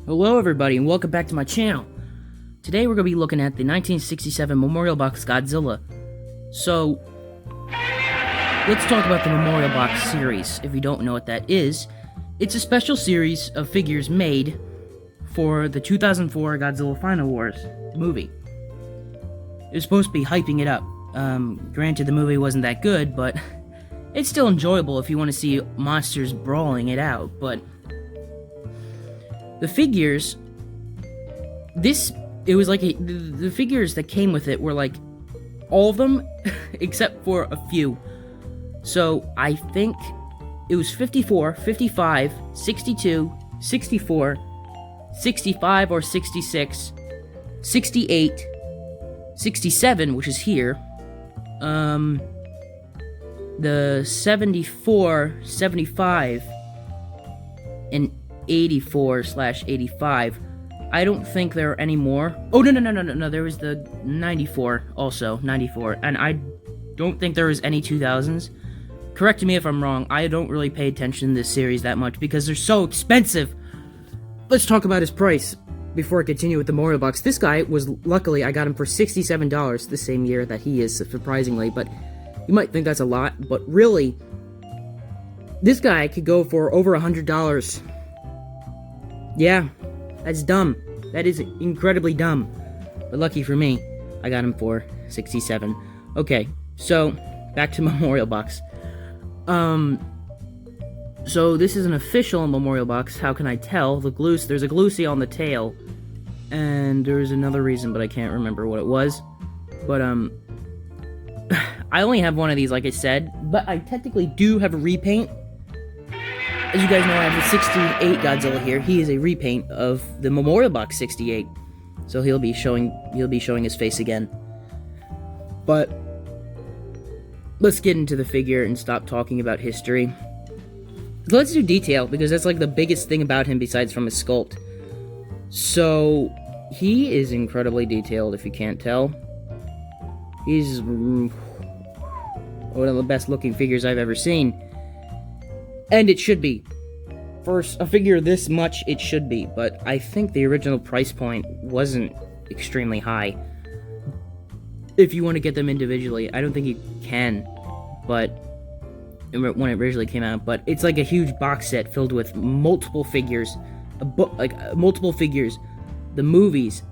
Hello everybody and welcome back to my channel. Today we're going to be looking at the 1967 Memorial Box Godzilla. So, let's talk about the Memorial Box series. If you don't know what that is, it's a special series of figures made for the 2004 Godzilla Final Wars movie. It was supposed to be hyping it up. Granted the movie wasn't that good, but it's still enjoyable if you want to see monsters brawling it out, but the figures, the figures that came with it were like, all of them, except for a few. So, I think it was 54, 55, 62, 64, 65 or 66, 68, 67, which is here, the 74, 75, and 84/85. I don't think there are any more. Oh, no, there was the 94 also, 94. And I don't think there was any 2000s. Correct me if I'm wrong, I don't really pay attention to this series that much because they're so expensive. Let's talk about his price before I continue with the Memorial Box. This guy was, luckily, I got him for $67 the same year that he is, surprisingly, but you might think that's a lot, but really, this guy could go for over $100. Yeah, that's dumb. That is incredibly dumb. But lucky for me, I got him for $67. Okay, so, back to Memorial Box. So this is an official Memorial Box. How can I tell? There's a glue seal on the tail. And there's another reason, but I can't remember what it was. But, I only have one of these, like I said. But I technically do have a repaint. As you guys know, I have the 68 Godzilla here. He is a repaint of the Memorial Box 68. So he'll be showing his face again. But let's get into the figure and stop talking about history. Let's do detail, because that's like the biggest thing about him besides from his sculpt. So, he is incredibly detailed, if you can't tell. He's one of the best looking figures I've ever seen. And it should be. For a figure this much, it should be. But I think the original price point wasn't extremely high. If you want to get them individually, I don't think you can. But when it originally came out, but it's like a huge box set filled with multiple figures, multiple figures, the movies,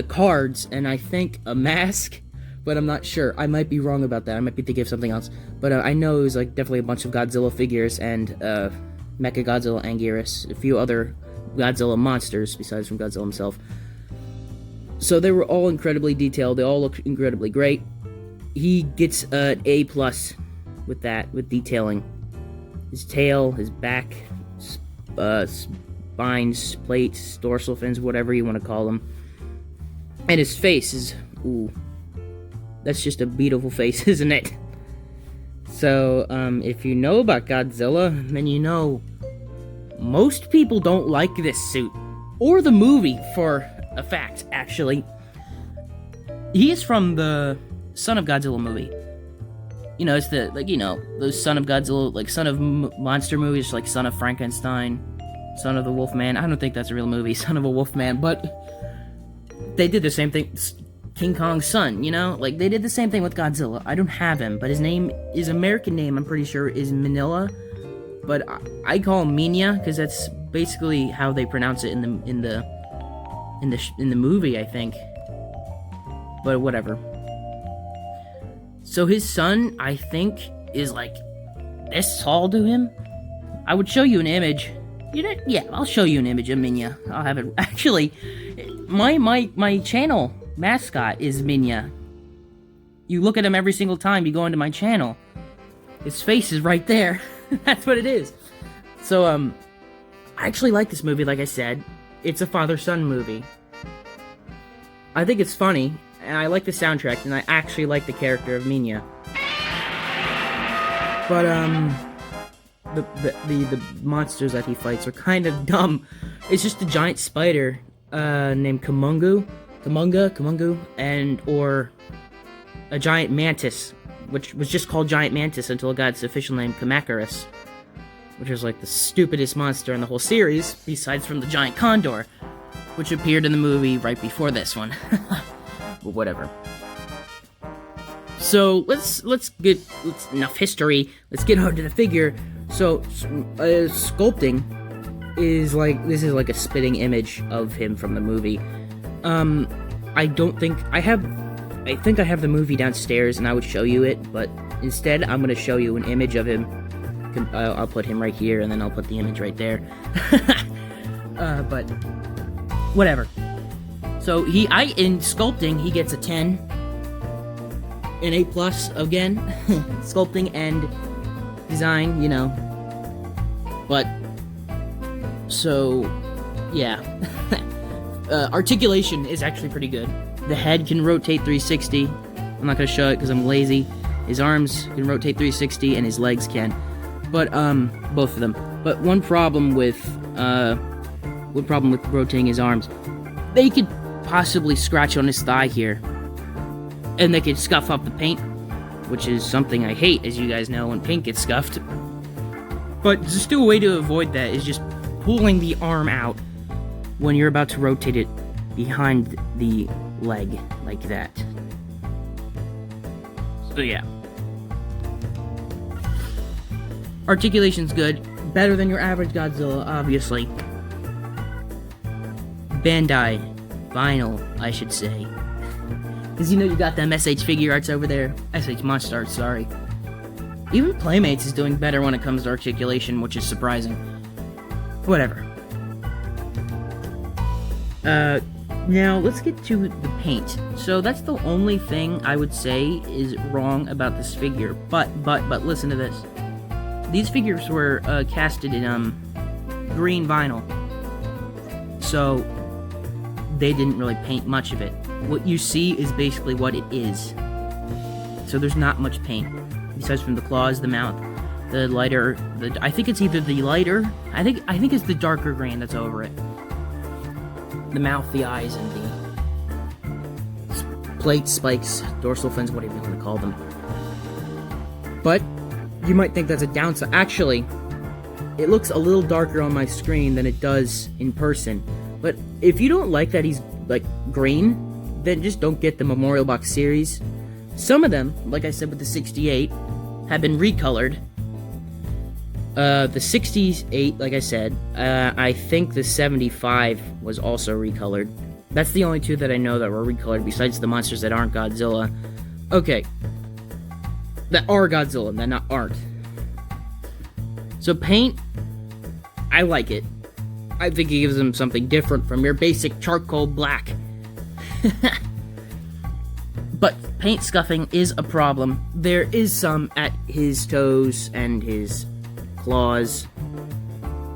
cards, and I think a mask, but I'm not sure. I might be wrong about that. I might be thinking of something else, but I know it was like definitely a bunch of Godzilla figures and Mechagodzilla, Anguirus, a few other Godzilla monsters besides from Godzilla himself. So they were all incredibly detailed. They all look incredibly great. He gets an A+ with that, with detailing. His tail, his back, spines, plates, dorsal fins, whatever you want to call them. And his face is, ooh, that's just a beautiful face, isn't it? So, if you know about Godzilla, then you know most people don't like this suit. Or the movie, for a fact, actually. He is from the Son of Godzilla movie. You know, it's the, those Son of Godzilla, like, Son of Monster movies, like Son of Frankenstein, Son of the Wolfman. I don't think that's a real movie, Son of a Wolfman, but they did the same thing. King Kong's son, you know? Like, they did the same thing with Godzilla. I don't have him, but his American name, I'm pretty sure, is Manila. But I call him Minya, because that's basically how they pronounce it in the movie, I think. But whatever. So his son, I think, is like this tall to him. I would show you an image. Yeah, I'll show you an image of Minya. I'll have it. Actually, my channel mascot is Minya. You look at him every single time you go into my channel. His face is right there. That's what it is. So, I actually like this movie, like I said. It's a father-son movie. I think it's funny, and I like the soundtrack, and I actually like the character of Minya. But, the monsters that he fights are kind of dumb. It's just a giant spider, named Kamunga, or a giant mantis, which was just called Giant Mantis until it got its official name, Kamacuras, which is like the stupidest monster in the whole series, besides from the giant condor. which appeared in the movie right before this one. But whatever. So let's enough history. Let's get on to the figure. So sculpting is this is like a spitting image of him from the movie. I think I have the movie downstairs, and I would show you it, but instead I'm gonna show you an image of him. I'll put him right here, and then I'll put the image right there. But whatever. So in sculpting, he gets a 10, an A+ again, sculpting and design, you know. But so yeah, articulation is actually pretty good. The head can rotate 360. I'm not gonna show it because I'm lazy. His arms can rotate 360, and his legs can. But both of them. But one problem with rotating his arms, they could possibly scratch on his thigh here, and they could scuff up the paint, which is something I hate, as you guys know, when paint gets scuffed. But just a way to avoid that is just pulling the arm out when you're about to rotate it behind the leg, like that. So yeah. Articulation's good. Better than your average Godzilla, obviously. Bandai. Vinyl, I should say. Because you know you got them SH Figure Arts over there. SH Monster Arts, sorry. Even Playmates is doing better when it comes to articulation, which is surprising. Whatever. Now let's get to the paint. So that's the only thing I would say is wrong about this figure. But listen to this. These figures were casted in green vinyl, so they didn't really paint much of it. What you see is basically what it is. So there's not much paint, besides from the claws, the mouth, the lighter. I think it's either the lighter. I think it's the darker green that's over it. The mouth, the eyes, and the plates, spikes, dorsal fins, whatever you want to call them. But you might think that's a downside. Actually, it looks a little darker on my screen than it does in person. But if you don't like that he's, like, green, then just don't get the Memorial Box series. Some of them, like I said with the 68, have been recolored. The 68, like I said, I think the 75 was also recolored. That's the only two that I know that were recolored, besides the monsters that aren't Godzilla. Okay. That are Godzilla, that not aren't. So paint, I like it. I think it gives them something different from your basic charcoal black. But paint scuffing is a problem. There is some at his toes and his claws.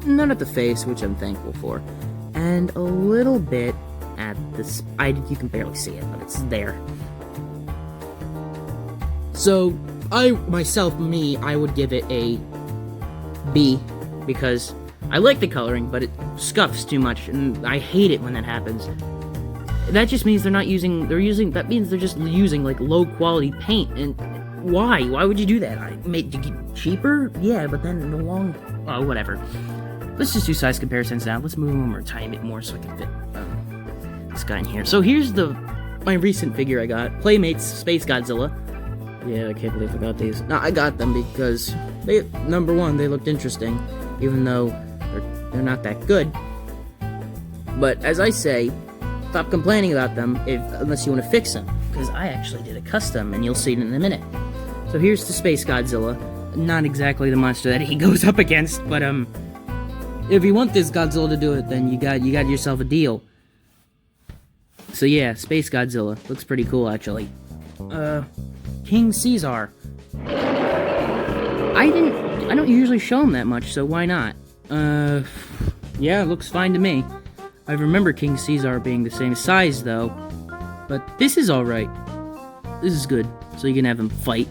None at the face, which I'm thankful for. And a little bit at the... you can barely see it, but it's there. So, I would give it a B, because I like the coloring, but it scuffs too much, and I hate it when that happens. That just means that means they're just using, like, low-quality paint, and why? Why would you do that? I made it cheaper? Yeah, but then in the long... Oh, whatever. Let's just do size comparisons now. Let's move them a tiny bit more so I can fit this guy in here. So here's my recent figure I got. Playmates Space Godzilla. Yeah, I can't believe I got these. No, I got them because number one, they looked interesting, even though they're not that good. But as I say, stop complaining about them unless you want to fix them, because I actually did a custom, and you'll see it in a minute. So here's the Space Godzilla. Not exactly the monster that he goes up against, but if you want this Godzilla to do it, then you got yourself a deal. So yeah, Space Godzilla looks pretty cool actually. King Caesar. I don't usually show him that much, so why not? Yeah, looks fine to me. I remember King Caesar being the same size, though. But this is alright. This is good. So you can have him fight.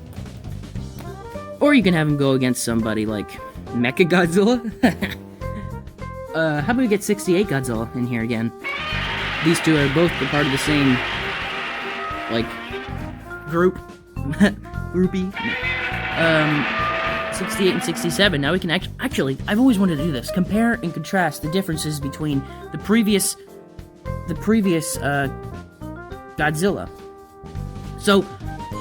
Or you can have him go against somebody like Mechagodzilla. How about we get 68 Godzilla in here again? These two are both a part of the same, like, group. Groupie. 68 and 67. Now we can actually, I've always wanted to do this. Compare and contrast the differences between the previous the previous Godzilla. So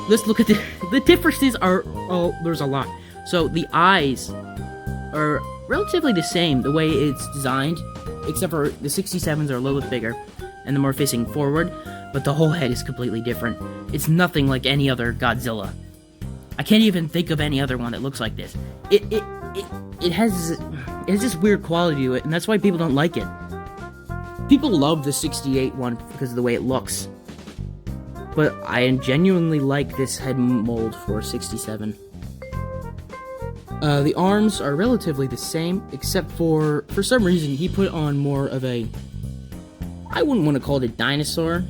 let's look at the differences are, oh, there's a lot. So the eyes are relatively the same, the way it's designed, except for the 67s are a little bit bigger, and the more facing forward, but the whole head is completely different. It's nothing like any other Godzilla. I can't even think of any other one that looks like this. It has this weird quality to it, and that's why people don't like it. People love the 68 one because of the way it looks. But I genuinely like this head mold for 67. The arms are relatively the same, except for some reason, he put on more of a... I wouldn't want to call it a dinosaur,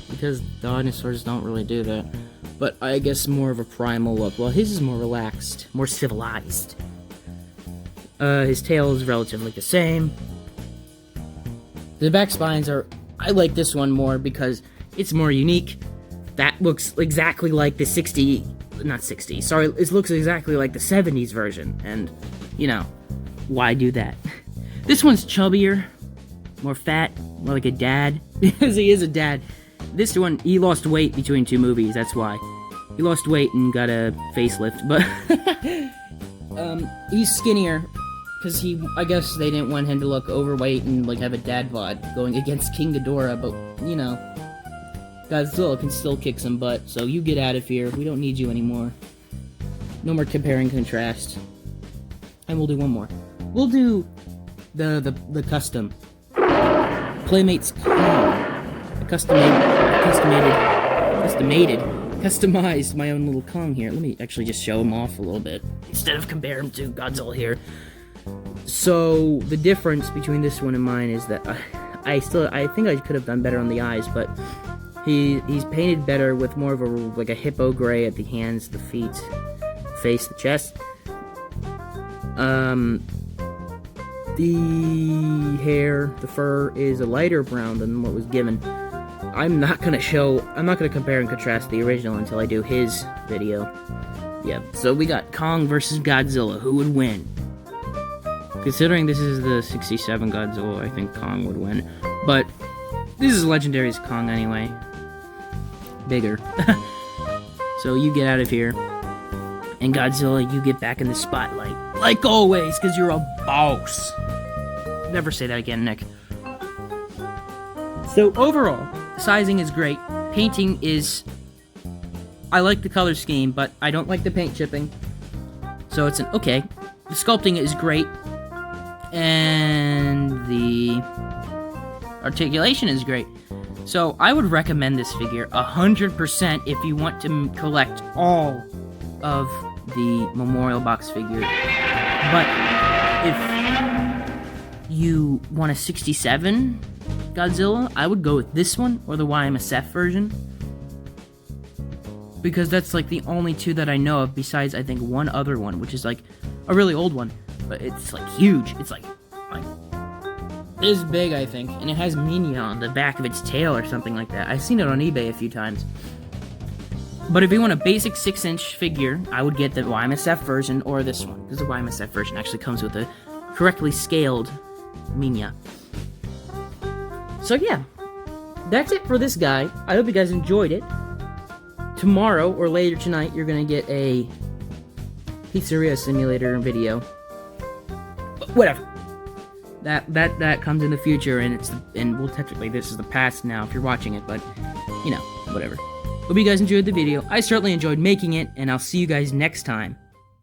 because dinosaurs don't really do that. But I guess more of a primal look. Well, his is more relaxed, more civilized. His tail is relatively the same. The back spines are... I like this one more because it's more unique. That looks exactly like the 60... Not 60, sorry, it looks exactly like the 70s version. And, you know, why do that? This one's chubbier, more fat, more like a dad. Because he is a dad. This one, he lost weight between two movies, that's why. He lost weight and got a facelift, but... he's skinnier. Because I guess they didn't want him to look overweight and, like, have a dad bod going against King Ghidorah, but, you know, Godzilla can still kick some butt, so you get out of here. We don't need you anymore. No more compare and contrast. And we'll do one more. We'll do the custom. Playmates Kong. I customized my own little Kong here. Let me actually just show him off a little bit, instead of compare him to Godzilla here. So, the difference between this one and mine is that I think I could have done better on the eyes, but he's painted better with more of a hippo gray at the hands, the feet, face, the chest. The hair, the fur is a lighter brown than what was given. I'm not gonna compare and contrast the original until I do his video. Yeah, so we got Kong versus Godzilla. Who would win? Considering this is the 67 Godzilla, I think Kong would win. But this is Legendary's Kong anyway. Bigger. So you get out of here. And Godzilla, you get back in the spotlight. Like always, because you're a boss. Never say that again, Nick. So overall, sizing is great. Painting is... I like the color scheme, but I don't like the paint chipping. So it's an okay. The sculpting is great. And the articulation is great. So I would recommend this figure 100% if you want to collect all of the Memorial Box figure. But if you want a 67 Godzilla, I would go with this one or the YMSF version. Because that's like the only two that I know of, besides I think one other one, which is like a really old one. But it's like huge. It's like this big, I think. And it has Minya on the back of its tail or something like that. I've seen it on eBay a few times. But if you want a basic 6-inch figure, I would get the YMSF version or this one. Because the YMSF version actually comes with a correctly scaled Minya. So yeah, that's it for this guy. I hope you guys enjoyed it. Tomorrow or later tonight, you're gonna get a Pizzeria Simulator video. But whatever. That comes in the future, and well, technically this is the past now if you're watching it, but you know, whatever. Hope you guys enjoyed the video. I certainly enjoyed making it, and I'll see you guys next time.